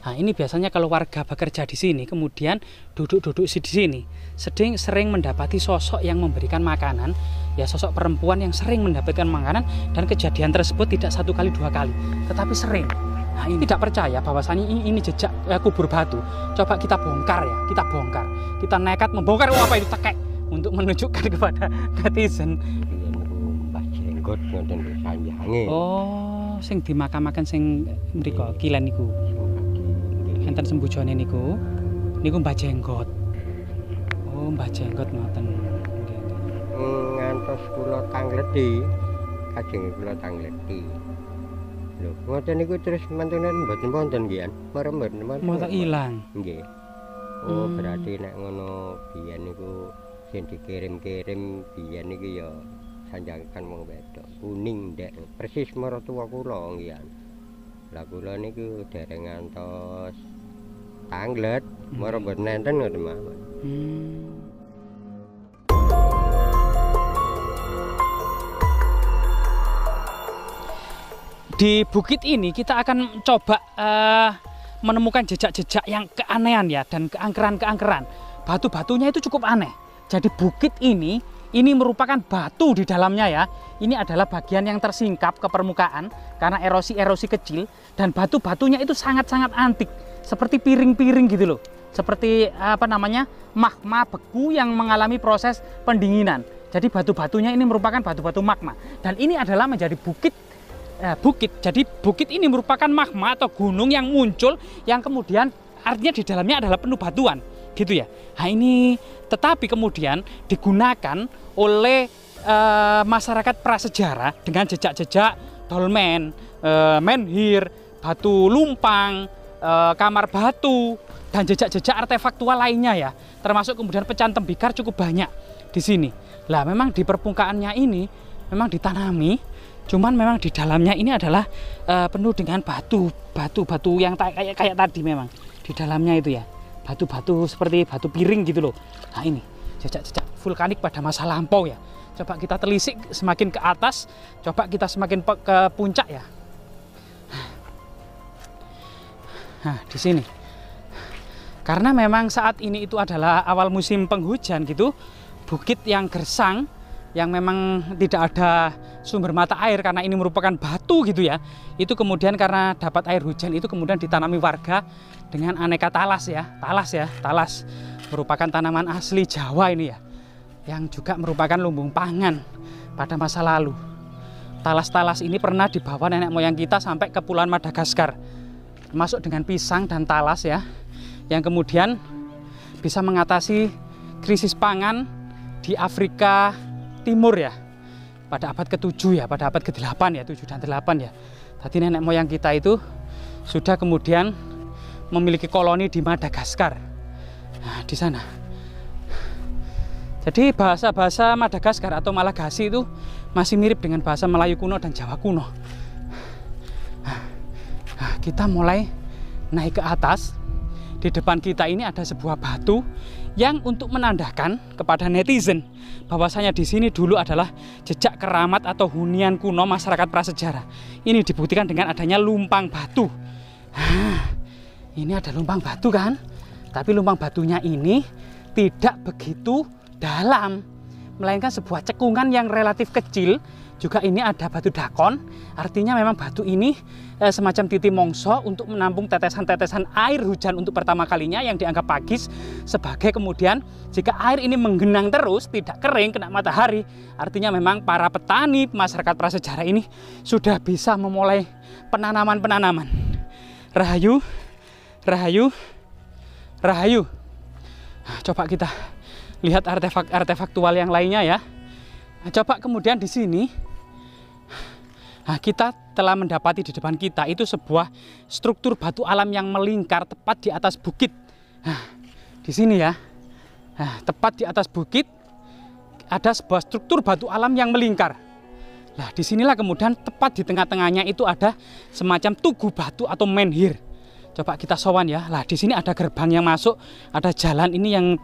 Nah, ini biasanya kalau warga bekerja di sini, kemudian duduk-duduk di sini, sering mendapati sosok yang memberikan makanan, ya sosok perempuan yang sering mendapatkan makanan, dan kejadian tersebut tidak 1 kali 2 kali, tetapi sering. Nah, ini tidak percaya bahwasannya ini jejak kubur batu. Coba kita bongkar ya, kita nekat membongkar. Apa itu tekek untuk menunjukkan kepada netizen. Oh, sing dimakamaken sing mriko kilen niku. Enten sembujane niku Mbah Jenggot. Oh, Mbah Jenggot ngoten. Ngantos kula tangleti, kajeng kula tangleti. Lho, ngoten niku terus mantunan mboten wonten nggih, mboten mboten ilang. Nggih. Oh, berarti nek ngono biyen niku sing dikirim-kirim biyen iki ya sanjangan wong wedok. Kuning ndek persis maratuwa kula nggih. Lah kula niku dereng ngantos tanglet, mara mboten nenten ngoten mawon. Di bukit ini kita akan coba menemukan jejak-jejak yang keanehan ya, dan keangkeran-keangkeran. Batu-batunya itu cukup aneh. Jadi bukit ini merupakan batu di dalamnya ya. Ini adalah bagian yang tersingkap ke permukaan karena erosi-erosi kecil, dan batu-batunya itu sangat-sangat antik, seperti piring-piring gitu loh. Seperti magma beku yang mengalami proses pendinginan. Jadi batu-batunya ini merupakan batu-batu magma, dan ini adalah menjadi bukit. Jadi bukit ini merupakan magma atau gunung yang muncul, yang kemudian artinya di dalamnya adalah penuh batuan, gitu ya. Nah ini tetapi kemudian digunakan oleh masyarakat prasejarah dengan jejak-jejak dolmen, menhir, batu lumpang, kamar batu, dan jejak-jejak artefaktual lainnya ya. Termasuk kemudian pecahan tembikar cukup banyak di sini. Lah memang di permukaannya ini memang ditanami, cuman memang di dalamnya ini adalah penuh dengan batu yang kayak tadi, memang di dalamnya itu ya batu-batu seperti batu piring gitu loh. Nah ini jejak-jejak vulkanik pada masa lampau ya. Coba kita telisik semakin ke atas, coba kita semakin ke puncak ya. Nah di sini, karena memang saat ini itu adalah awal musim penghujan gitu, bukit yang gersang, yang memang tidak ada sumber mata air karena ini merupakan batu gitu ya. Itu kemudian karena dapat air hujan itu kemudian ditanami warga dengan aneka talas ya. Talas merupakan tanaman asli Jawa ini ya, yang juga merupakan lumbung pangan pada masa lalu. Talas-talas ini pernah dibawa nenek moyang kita sampai ke Kepulauan Madagaskar, termasuk dengan pisang dan talas ya, yang kemudian bisa mengatasi krisis pangan di Afrika Timur ya, pada abad ke-7 ya, pada abad ke-8 ya, 7 dan 8 ya. Tadi nenek moyang kita itu sudah kemudian memiliki koloni di Madagaskar. Nah, di sana. Jadi bahasa-bahasa Madagaskar atau Malagasy itu masih mirip dengan bahasa Melayu kuno dan Jawa kuno. Nah, kita mulai naik ke atas. Di depan kita ini ada sebuah batu yang untuk menandakan kepada netizen bahwasanya di sini dulu adalah jejak keramat atau hunian kuno masyarakat prasejarah. Ini dibuktikan dengan adanya lumpang batu. Ini ada lumpang batu kan? Tapi lumpang batunya ini tidak begitu dalam, melainkan sebuah cekungan yang relatif kecil. Juga ini ada batu dakon, artinya memang batu ini semacam titi mongso untuk menampung tetesan-tetesan air hujan untuk pertama kalinya yang dianggap pagis, sebagai kemudian jika air ini menggenang terus tidak kering kena matahari, artinya memang para petani masyarakat prasejarah ini sudah bisa memulai penanaman-penanaman. Rahayu, rahayu, rahayu. Coba kita lihat artefaktual yang lainnya ya. Coba kemudian di sini, kita telah mendapati di depan kita itu sebuah struktur batu alam yang melingkar tepat di atas bukit. Di sini ya, tepat di atas bukit ada sebuah struktur batu alam yang melingkar. Nah, disinilah kemudian tepat di tengah-tengahnya itu ada semacam tugu batu atau menhir. Coba kita sowan ya. Lah di sini ada gerbang yang masuk, ada jalan ini yang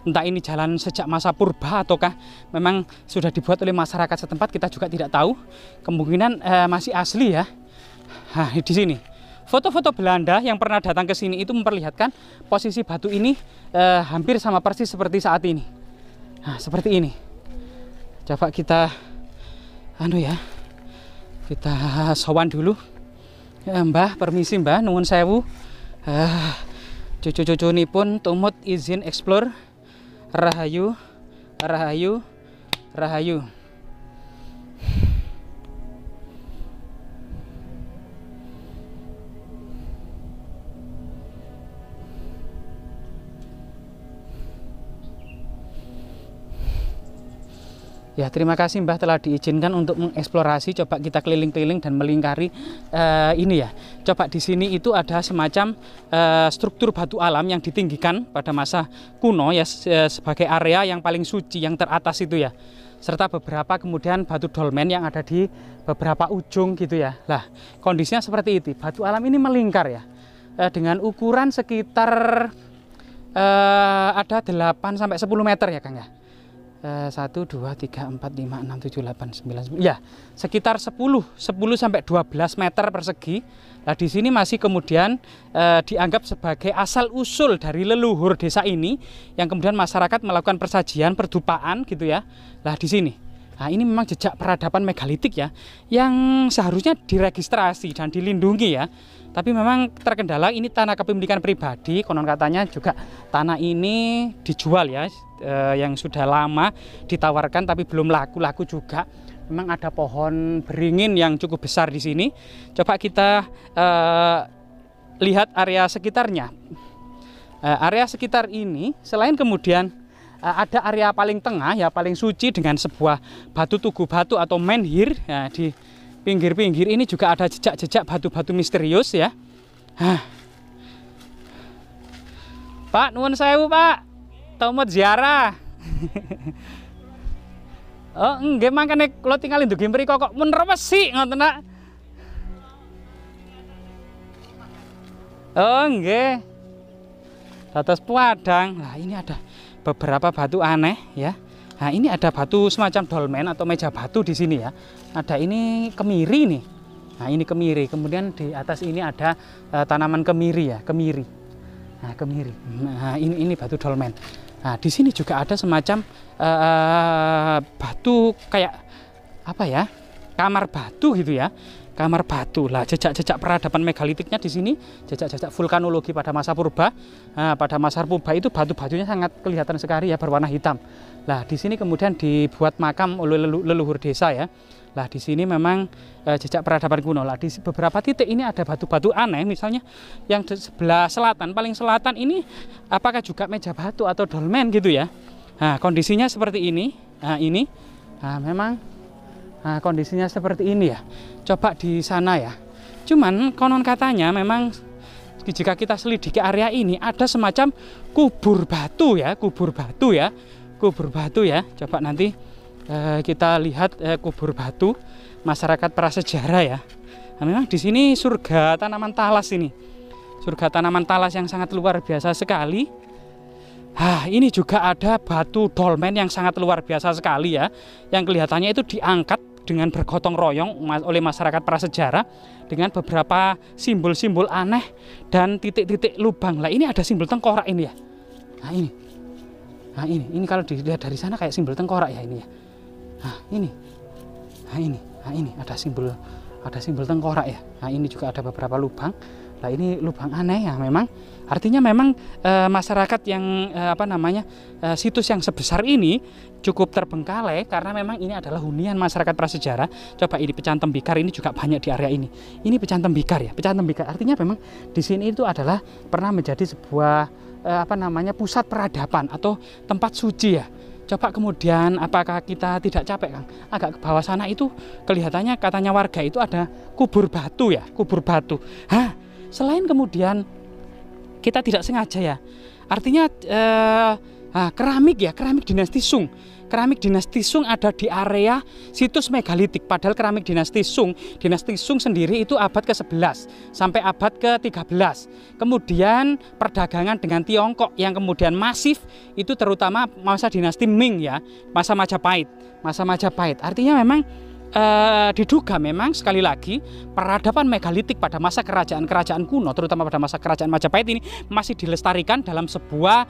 entah ini jalan sejak masa purba ataukah memang sudah dibuat oleh masyarakat setempat, kita juga tidak tahu. Kemungkinan masih asli ya. Nah, di sini foto-foto Belanda yang pernah datang ke sini itu memperlihatkan posisi batu ini hampir sama persis seperti saat ini. Nah, seperti ini. Coba kita kita sowan dulu. Mbah, permisi Mbah, nuwun sewu. Cucu-cucunipun tumut izin explore. Rahayu, rahayu, rahayu. Ya, terima kasih Mbah telah diizinkan untuk mengeksplorasi. Coba kita keliling-keliling dan melingkari ini ya. Coba di sini itu ada semacam struktur batu alam yang ditinggikan pada masa kuno ya, sebagai area yang paling suci, yang teratas itu ya. Serta beberapa kemudian batu dolmen yang ada di beberapa ujung gitu ya. Lah, kondisinya seperti itu. Batu alam ini melingkar ya. Dengan ukuran sekitar ada 8 sampai 10 meter ya Kang ya. 1, 2, 3, 4, 5, 6, 7, 8, 9, 10. Ya, sekitar 10 sampai 12 meter persegi. Nah, di sini masih kemudian dianggap sebagai asal usul dari leluhur desa ini yang kemudian masyarakat melakukan persajian, perdupaan gitu ya. Nah, di sini. Nah, ini memang jejak peradaban megalitik ya yang seharusnya diregistrasi dan dilindungi ya. Tapi memang terkendala ini tanah kepemilikan pribadi, konon katanya juga tanah ini dijual ya, yang sudah lama ditawarkan tapi belum laku juga. Memang ada pohon beringin yang cukup besar di sini. Coba kita lihat area sekitarnya. Area sekitar ini selain kemudian ada area paling tengah ya, paling suci dengan sebuah batu tugu batu atau menhir ya, di pinggir-pinggir ini juga ada jejak-jejak batu-batu misterius ya. Pak, nuwun sewu Pak, tumut ziarah. Oh, nggih mangkane kula tinggal ndugi mriko kok mun resik ngoten nak. Oh, nggih. Dados puadang. Nah, ini ada beberapa batu aneh ya. Nah, ini ada batu semacam dolmen atau meja batu di sini ya. Ada ini kemiri nih. Nah, ini kemiri. Kemudian di atas ini ada tanaman kemiri ya, kemiri. Nah, kemiri. Nah, ini batu dolmen. Nah, di sini juga ada semacam batu kayak apa ya? Kamar batu gitu ya. Kamar batu. Lah, jejak-jejak peradaban megalitiknya di sini, jejak-jejak vulkanologi pada masa purba. Nah, pada masa purba itu batu-batunya sangat kelihatan sekali ya, berwarna hitam. Lah, di sini kemudian dibuat makam oleh leluhur desa ya. Lah, di sini memang jejak peradaban kuno. Lah, di beberapa titik ini ada batu-batu aneh, misalnya yang di sebelah selatan, paling selatan ini apakah juga meja batu atau dolmen gitu ya. Nah, kondisinya seperti ini. Nah, ini. Nah, memang kondisinya seperti ini ya. Coba di sana ya. Cuman konon katanya memang jika kita selidiki area ini ada semacam kubur batu ya, kubur batu ya. Kubur batu ya. Coba nanti kita lihat kubur batu masyarakat prasejarah ya. Nah, memang di sini surga tanaman talas ini. Surga tanaman talas yang sangat luar biasa sekali. Ini juga ada batu dolmen yang sangat luar biasa sekali ya. Yang kelihatannya itu diangkat dengan bergotong royong oleh masyarakat prasejarah dengan beberapa simbol-simbol aneh dan titik-titik lubang. Lah, ini ada simbol tengkorak ini ya. Nah, ini. Nah, ini kalau dilihat dari sana kayak simbol tengkorak ya ini ya. Nah, ini. Nah, ini. Nah, ini ada simbol tengkorak ya. Nah, ini juga ada beberapa lubang. Nah, ini lubang aneh ya memang. Artinya memang masyarakat yang situs yang sebesar ini cukup terbengkalai karena memang ini adalah hunian masyarakat prasejarah. Coba ini pecahan tembikar ini juga banyak di area ini. Ini pecahan tembikar ya, pecahan tembikar. Artinya memang di sini itu adalah pernah menjadi sebuah pusat peradaban atau tempat suci ya. Coba kemudian apakah kita tidak capek Kang? Agak ke bawah sana itu kelihatannya katanya warga itu ada kubur batu ya, kubur batu. Selain kemudian kita tidak sengaja ya, artinya keramik ya, keramik dinasti Sung. Keramik dinasti Sung ada di area situs megalitik. Padahal keramik dinasti Sung sendiri itu abad ke-11 sampai abad ke-13. Kemudian perdagangan dengan Tiongkok yang kemudian masif itu terutama masa dinasti Ming ya, masa Majapahit. Artinya memang diduga memang sekali lagi peradaban megalitik pada masa kerajaan-kerajaan kuno, terutama pada masa kerajaan Majapahit ini masih dilestarikan dalam sebuah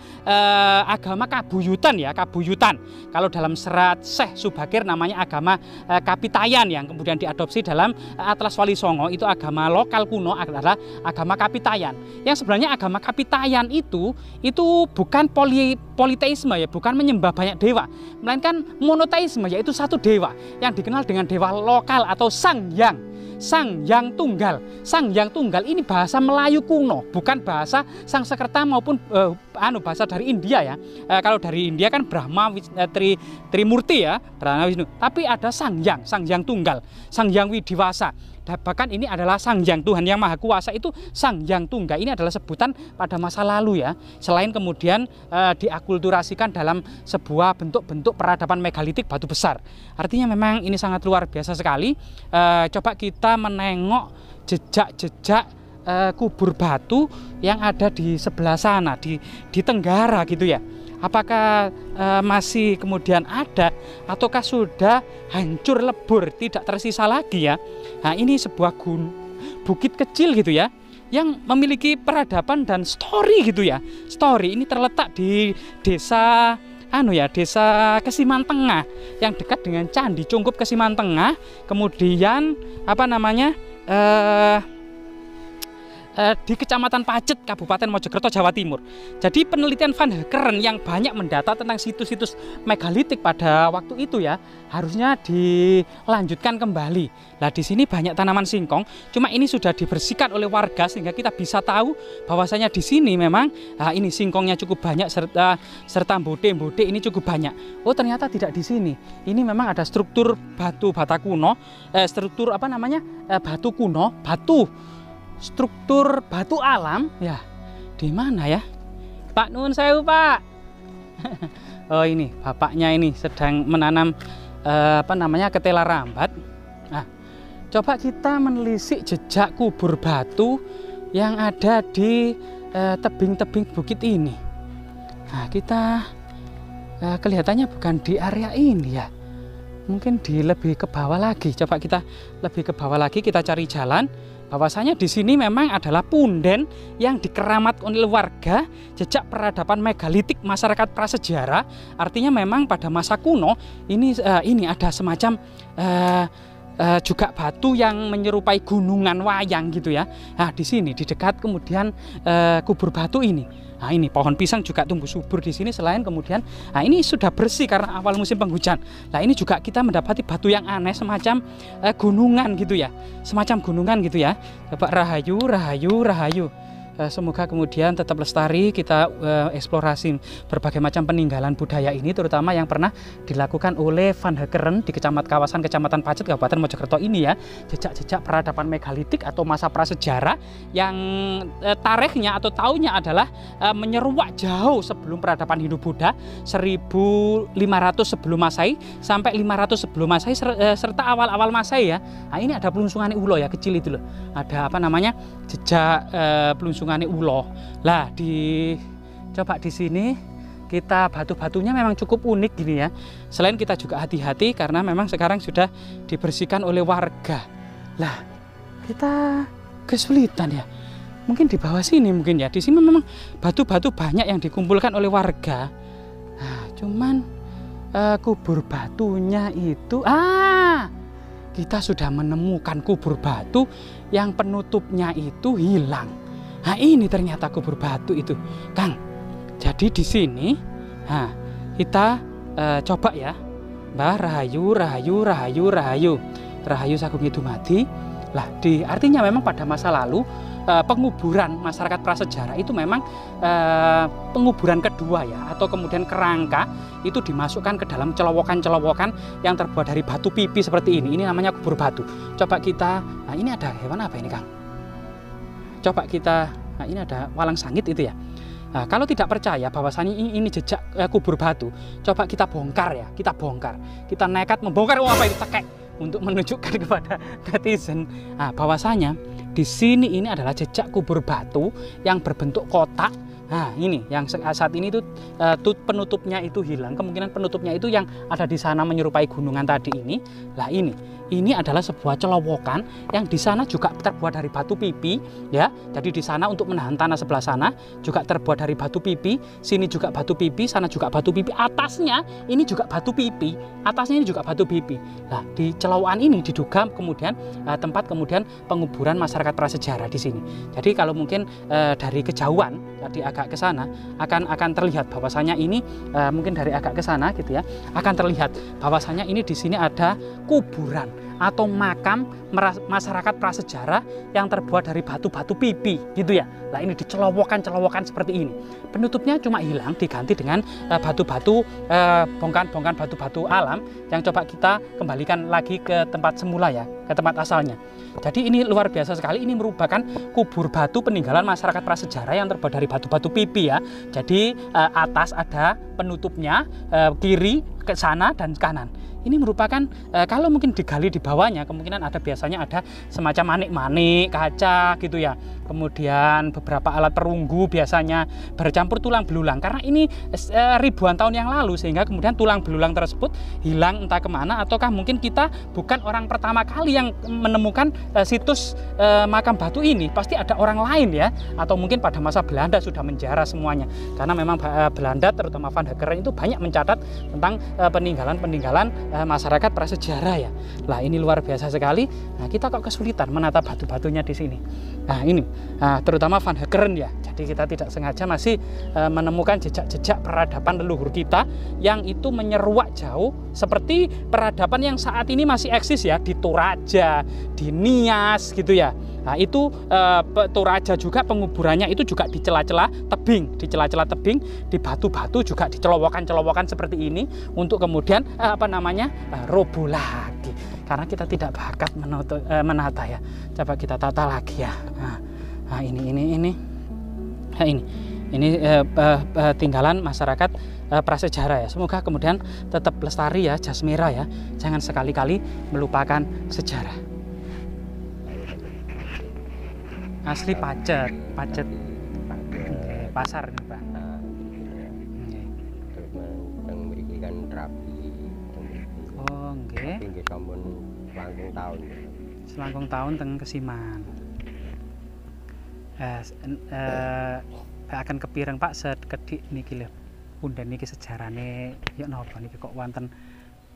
agama kabuyutan ya, kabuyutan. Kalau dalam serat Syekh Subakir namanya agama Kapitayan, yang kemudian diadopsi dalam Atlas Wali Songo, itu agama lokal kuno adalah agama Kapitayan. Yang sebenarnya agama Kapitayan itu bukan politeisme ya, bukan menyembah banyak dewa, melainkan monoteisme, yaitu satu dewa yang dikenal dengan dewa lokal atau Sang Hyang Tunggal. Sang Hyang Tunggal ini bahasa Melayu kuno, bukan bahasa Sangsekerta maupun bahasa dari India ya. Kalau dari India kan Brahma, Trimurti ya, Brahma Wisnu. Tapi ada Sang Hyang Tunggal, Sang Hyang Widiwasa. Bahkan ini adalah Sang Hyang, Tuhan yang Maha Kuasa, itu Sang Hyang Tunggal. Ini adalah sebutan pada masa lalu ya. Selain kemudian diakulturasikan dalam sebuah bentuk-bentuk peradaban megalitik batu besar. Artinya memang ini sangat luar biasa sekali. Coba kita menengok jejak-jejak kubur batu yang ada di sebelah sana, di Tenggara gitu ya. Apakah masih kemudian ada ataukah sudah hancur lebur, tidak tersisa lagi ya. Nah, ini sebuah bukit kecil gitu ya, yang memiliki peradaban dan story gitu ya. Story ini terletak di desa Desa Kesiman Tengah yang dekat dengan Candi Cungkup Kesiman Tengah. Kemudian di Kecamatan Pacet, Kabupaten Mojokerto, Jawa Timur. Jadi penelitian Van Heekeren yang banyak mendata tentang situs-situs megalitik pada waktu itu ya, harusnya dilanjutkan kembali. Nah, di sini banyak tanaman singkong, cuma ini sudah dibersihkan oleh warga sehingga kita bisa tahu bahwasanya di sini memang ini singkongnya cukup banyak serta mbode ini cukup banyak. Oh, ternyata tidak di sini. Ini memang ada struktur batu bata kuno, struktur batu alam ya. Di mana ya? Pak Nuwun Sewu, Pak. Oh, ini bapaknya ini sedang menanam ketela rambat. Nah, coba kita menelisik jejak kubur batu yang ada di tebing-tebing bukit ini. Nah, kita kelihatannya bukan di area ini ya. Mungkin lebih ke bawah lagi. Coba kita lebih ke bawah lagi, kita cari jalan. Bahwasanya di sini memang adalah punden yang dikeramat oleh warga jejak peradaban megalitik masyarakat prasejarah. Artinya memang pada masa kuno ini ada semacam juga batu yang menyerupai gunungan wayang gitu ya. Nah, di sini di dekat kemudian kubur batu ini. Nah, ini pohon pisang juga tumbuh subur di sini. Selain kemudian, ini sudah bersih karena awal musim penghujan. Nah, ini juga kita mendapati batu yang aneh semacam gunungan gitu ya, semacam gunungan gitu ya. Coba rahayu. Semoga kemudian tetap lestari. Kita eksplorasi berbagai macam peninggalan budaya ini, terutama yang pernah dilakukan oleh Van Heekeren di kawasan Kecamatan Pacet, Kabupaten Mojokerto ini ya. Jejak-jejak peradaban megalitik atau masa prasejarah yang tarikhnya atau tahunnya adalah menyeruak jauh sebelum peradaban Hindu-Buddha, 1500 sebelum Masehi sampai 500 sebelum Masehi serta awal-awal Masehi ya. Nah, ini ada pelungsungan ulo ya, kecil itu loh. Ada jejak pelungsungan ulo. Lah, coba di sini kita batu-batunya memang cukup unik gini ya. Selain kita juga hati-hati karena memang sekarang sudah dibersihkan oleh warga. Lah, kita kesulitan ya. Mungkin di bawah sini mungkin ya. Di sini memang batu-batu banyak yang dikumpulkan oleh warga. Nah, cuman kubur batunya itu kita sudah menemukan kubur batu yang penutupnya itu hilang. Nah, ini ternyata kubur batu itu, Kang. Jadi di sini, kita coba ya, Mbah Rahayu Sagung Idumadi. Lah, artinya memang pada masa lalu penguburan masyarakat prasejarah itu memang penguburan kedua ya, atau kemudian kerangka itu dimasukkan ke dalam celowokan-celowokan yang terbuat dari batu pipi seperti ini. Ini namanya kubur batu. Coba kita, ini ada hewan apa ini, Kang? Coba kita, ini ada walang sangit itu ya. Nah, kalau tidak percaya bahwasanya ini jejak kubur batu, coba kita bongkar ya, kita nekat membongkar. Apa itu, cekek, untuk menunjukkan kepada netizen bahwasanya di sini ini adalah jejak kubur batu yang berbentuk kotak. Nah, ini yang saat ini itu penutupnya itu hilang. Kemungkinan penutupnya itu yang ada di sana menyerupai gunungan tadi ini. Lah ini adalah sebuah celowokan yang di sana juga terbuat dari batu pipi, ya. Jadi di sana untuk menahan tanah sebelah sana juga terbuat dari batu pipi. Sini juga batu pipi, sana juga batu pipi. Atasnya ini juga batu pipi. Atasnya ini juga batu pipi. Nah, di celowokan ini diduga kemudian tempat kemudian penguburan masyarakat prasejarah di sini. Jadi kalau mungkin dari kejauhan tadi agak ke sana akan terlihat bahwasanya ini mungkin dari agak ke sana gitu ya, akan terlihat bahwasanya ini di sini ada kuburan atau makam masyarakat prasejarah yang terbuat dari batu-batu pipi gitu ya. Nah, ini dicelowokan seperti ini. Penutupnya cuma hilang, diganti dengan batu-batu bongkahan batu-batu alam yang coba kita kembalikan lagi ke tempat semula ya, ke tempat asalnya. Jadi ini luar biasa sekali. Ini merupakan kubur batu peninggalan masyarakat prasejarah yang terbuat dari batu-batu pipi ya. Jadi atas ada penutupnya, kiri ke sana dan kanan. Ini merupakan kalau mungkin digali di bawahnya kemungkinan ada biasanya ada semacam manik-manik kaca gitu ya. Kemudian beberapa alat perunggu biasanya bercampur tulang belulang karena ini ribuan tahun yang lalu sehingga kemudian tulang belulang tersebut hilang entah kemana ataukah mungkin kita bukan orang pertama kali yang menemukan situs makam batu ini, pasti ada orang lain ya, atau mungkin pada masa Belanda sudah menjarah semuanya karena memang Belanda terutama Van Hakeren itu banyak mencatat tentang peninggalan masyarakat prasejarah ya. Lah ini luar biasa sekali. Nah, kita kok kesulitan menata batu-batunya di sini. Nah, ini terutama Van Hakeren ya. Jadi kita tidak sengaja masih menemukan jejak-jejak peradaban leluhur kita yang itu menyeruak jauh seperti peradaban yang saat ini masih eksis ya di Toraja, di Nias gitu ya. Nah, itu Toraja juga penguburannya itu juga di celah-celah tebing, di batu-batu juga dicelowokan seperti ini untuk kemudian roboh lagi. Karena kita tidak bakat menata ya. Coba kita tata lagi ya. Nah, ini tinggalan masyarakat prasejarah ya. Semoga kemudian tetap lestari ya, jas merah ya. Jangan sekali-kali melupakan sejarah. Asli pacet pasar nih Pak. Terus yang memberikan terapi. Oh nggih. Nggih sampun langkung tahun. Selangkung tahun teng Kesiman. Akan kepireng Pak sekedhik niki lho. Punden niki sejarane ya napa niki kok wonten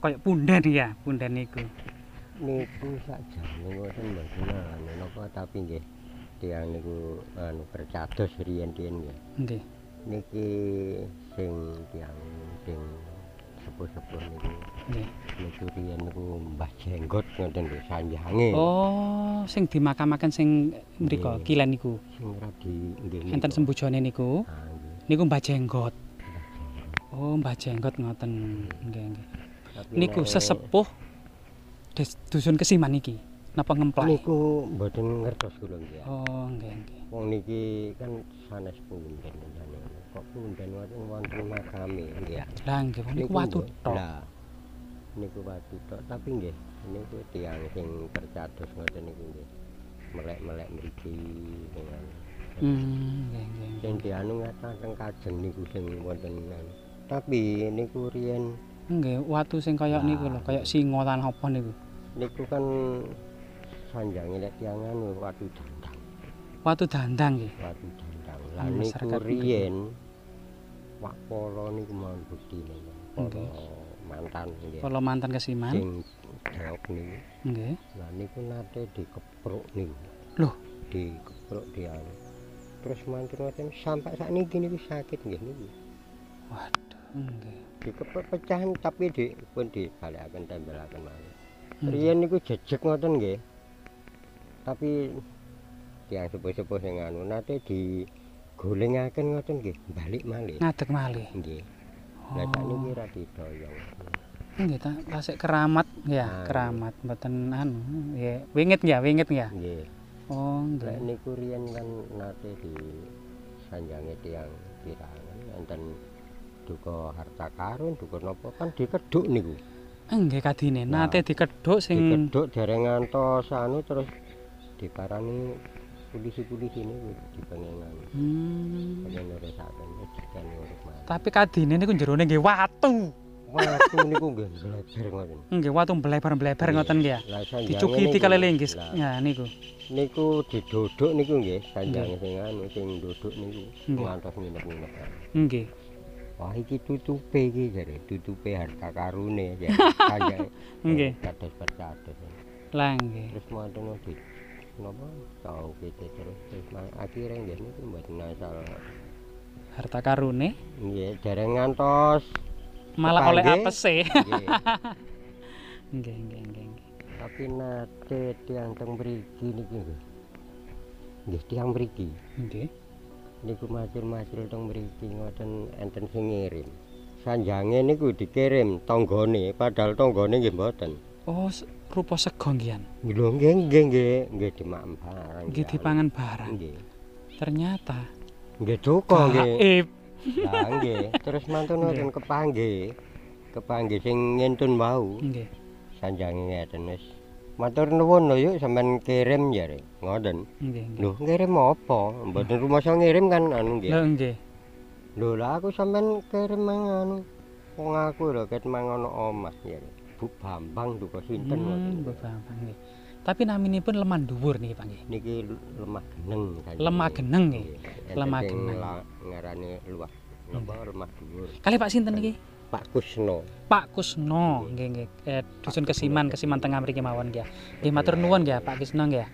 kaya punden ya, punden niku. Niku sakjane ngoten mboten napa tapi nggih tiyang niku percados riyen-riyen nggih. Nggih. Niki sing tiyang sing sepuh-sepuh niku. Nggih. Niku riyen niku Mbah Jenggot ngoten lho sanjange. Oh, sing dimakamaken sing mriko kilen niku. Sing radi nggih. Enten sembujane niku. Niku Mbah Jenggot. Oh, Mbah Jenggot ngoten. Nggih. Niku sesepuh dusun Kesiman niki. Napa ngemplak? Niku mboten ngertos kula nggih. Oh, nggih. Wong niki kan sanes punden njane. Kok punden wonten makame nggih. Lah nggih, niku watu tok. Lah. Niku watu tok, tapi nggih niku tiyang sing percados ngoten niku nggih. Melek-melek mriki dengan nggih. Sing dianu ngataken kajeng niku sing wonten. Tapi niku riyen nggih, watu sing kaya niku lho, kaya singa lan apa niku. Niku kan sanjange nek tiangan watu dandang. Watu dandang nggih. Watu dandang. Lah niku riyen Pak Polo niku mau buktine. Polo mantan nggih. Polo mantan Kesiman. Sing dhewek niku. Nggih. Lah niku nate dikepruk niku. Loh, dikepruk dianu. Terus mantun sampai sakniki niku sakit nggih niku. Waduh, nggih. Dikepruk pecahan tapi pun dibalekaken tembelaken malih. Riyen niku jejeg ngoten nggih. Tapi tiyang sepuh-sepuh sing anu nate digolengaken ngoten nggih, balik malih. Ngadeg malih. Nggih. Lah sakniki ra didoyong. Nggih ta, tasik keramat ya, keramat mboten anu, nggih. Wingit ya? Nggih. Oh, Lah nggih. niku riyen kan nate di sanjange tiyang pirangan enten duka harta karun, duka napa kan dikedhuk niku. Nggih kadine nate dikedhuk sing dikedhuk dereng ngantos anu terus diparani polisi-polisi ini dipengenan. Pengen nerusaken ejekan urip mati. Tapi kadine niku jerone nggih watu. Watu niku nggih bleber ngoten. Nggih watu bleber-bleber ngoten nggih ya. Lah sanjange Dicukiti niku, kali linggis. lah, Ya niku. Niku didodok niku nggih sanjange sing anu sing dodok niku ngantos nginep-nginep. Nggih. Wah iki tutupe iki jare, tutupe harta karune ya. Sanjange. Nggih. Kados percados. Lah nggih. Terus mantun di napa tau kita terus akhire nggih niku mboten asal Harta karune nggih dereng ngantos malah oleh kepanggih. apese. Nggih. Nggih, nggih, nggih. Tapi nate tiyang teng mriki niki nggih. Nggih tiyang mriki. Nggih. Niku macul-macul teng mriki ngoten enten sing ngirim. Sanjange niku dikirim tanggane padahal tanggane nggih mboten. Oh, rupa sego nggih. Lho nggih dimakan barang. Nggih dipangan barang. Nggih. Ternyata Nggih duka nggih. gaib. Lah nggih, terus mantun wonten kepanggih. Kepanggih sing ngentun wau. Nggih. Sanjange ngeten wis. Matur nuwun lho yuk sampean kirim jare. Ngoten. Nggih, nggih. Lho ngirim apa? Mboten rumasa ngirim kan anu nggih. Lho nggih. Lho lah aku sampean kirim mang anu. Wong aku lho ket mang ana omah jare. Bu Bambang duka sinten ngoten. Mbok Bambang nggih. Tapi naminipun lemah dhuwur niki Pak nggih. Niki lemah geneng. Lemah geneng nggih. Enten Lemah sing geneng. Ngarani luwah. Napa lemah dhuwur. Kali Pak sinten niki? Pak Kusno. Pak Kusno nggih nggih. Dusun Kesiman Tengah mriki mawon nggih. Nggih matur nuwun nggih Pak Kusno nggih.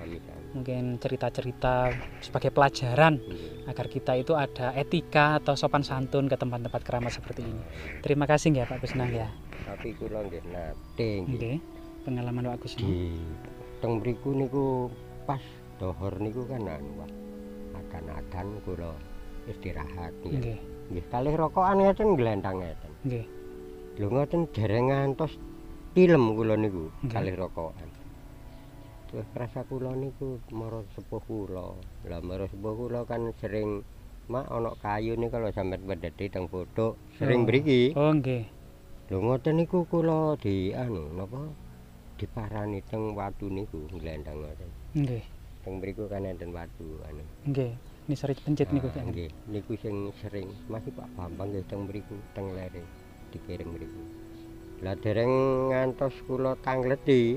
Mungkin cerita-cerita sebagai pelajaran agar kita itu ada etika atau sopan santun ke tempat-tempat keramat seperti ini. Terima kasih nggih Pak Kusno nggih. Tapi kula nggih nate nggih. Nggih. Pengalaman Pak Kusno. Di teng mriku niku pas dohor niku kan anu Pak. Adan-adan kula istirahat nggih. Nggih. Nggih kalih rokokan ngeten glentang ngeten. Nggih. Lho ngoten dereng ngantos tilem kula niku Nggih. kalih rokokan. Terus rasa kula niku marang sepuh kula. Lah marang sepuh kula kan sering mak ana kayu niku kalau sampeyan pedheti teng foto sering mriki. Oh nggih. Lho ngoten niku kula di anu napa diparani teng watu niku glendang ngoten. Nggih. Teng mriku kan enten watu anu. Nggih. Ini sari pencit niku kan. Nggih, niku sing sering masih Pak Bambang nggih teng mriku teng lere dikirim mriku. Lah dereng ngantos kula tangleti,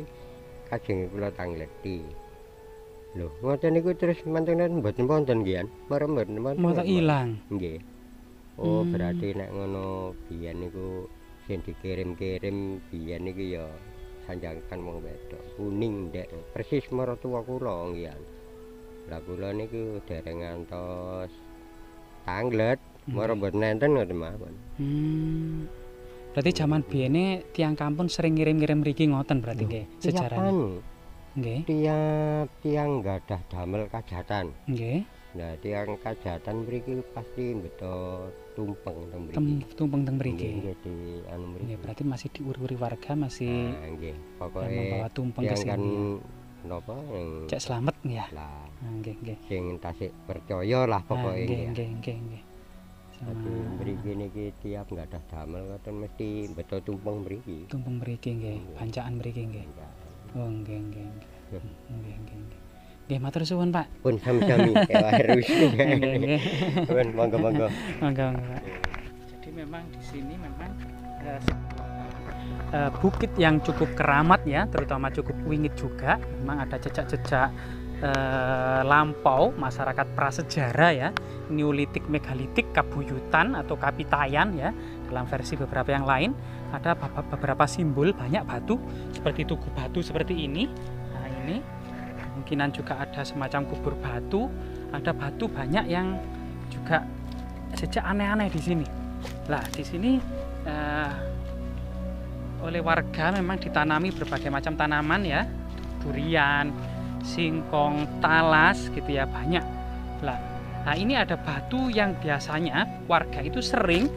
kajeng kula tangleti. Lho, ngoten niku terus mantune mboten wonten nggih, marem mboten wonten. Mau tak ilang. Nggih. Oh, berarti nek ngono biyen niku sing dikirim-kirim biyen niku ya sanjangan wong wedok. Kuning ndek persis maratuwa kula nggih. Lah kula niku dereng ngantos tanglet, marang mboten enten ngoten mawon. Berarti zaman biyene tiang kampung sering ngirim-ngirim mriki ngoten berarti nggih sejarahnya. Nggih. Tiang gadah damel kajatan. Nggih. Nah, tiang kajatan mriki pasti beto tumpeng teng mriki. Tumpeng teng mriki. Nggih di anu mriki. Nggih, berarti masih diuri-uri warga masih nggih, pokoke membawa tumpeng ke tiang kan sini. napa yang Cek slamet ya. lah Nggih, nggih. sing tasik percaya lah pokoke Nggih, nggih. nggih, nggih. Dadi mriki niki tiap gadah damel ngoten mesti beto tumpeng mriki. Tumpeng mriki nggih, bancaan mriki nggih. Oh, nggih, nggih, nggih. Nggih, nggih, nggih. Nggih, matur suwun, Pak. Pun sami-sami harus. Nggih, nggih. Pun monggo-monggo. Monggo, Pak. Jadi memang di sini memang bukit yang cukup keramat ya, terutama cukup wingit juga. Memang ada jejak-jejak lampau masyarakat prasejarah ya, Neolitik, Megalitik, Kabuyutan atau Kapitayan ya. Dalam versi beberapa yang lain ada beberapa simbol, banyak batu seperti tugu batu seperti ini. Nah ini kemungkinan juga ada semacam kubur batu, ada batu banyak yang juga jejak aneh-aneh di sini. Lah di sini oleh warga memang ditanami berbagai macam tanaman ya, durian, singkong, talas gitu ya, banyak. Nah ini ada batu yang biasanya warga itu sering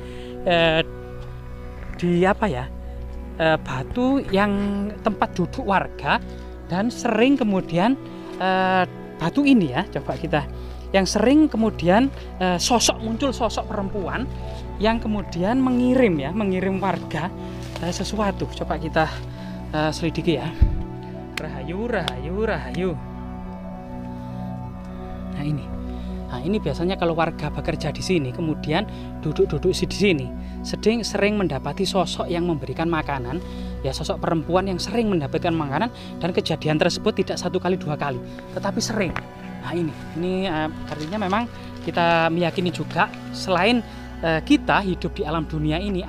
batu yang tempat duduk warga, dan sering kemudian batu ini ya, coba kita yang sering kemudian muncul sosok perempuan yang kemudian mengirim warga sesuatu. Coba kita selidiki ya. Rahayu, rahayu, rahayu. Nah ini. Nah, ini biasanya kalau warga bekerja di sini, kemudian duduk-duduk di sini, sering mendapati sosok yang memberikan makanan, ya sosok perempuan yang sering mendapatkan makanan, dan kejadian tersebut tidak 1 kali 2 kali, tetapi sering. Nah ini artinya memang kita meyakini juga selain kita hidup di alam dunia ini,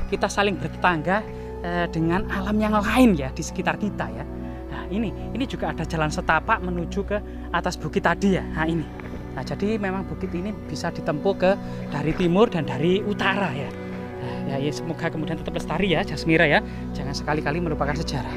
kita saling bertetangga dengan alam yang lain ya di sekitar kita ya. Nah ini juga ada jalan setapak menuju ke atas bukit tadi ya. Nah ini. Nah, jadi memang bukit ini bisa ditempuh dari timur dan dari utara ya. Nah, ya semoga kemudian tetap lestari ya Jasmira ya. Jangan sekali-kali melupakan sejarah.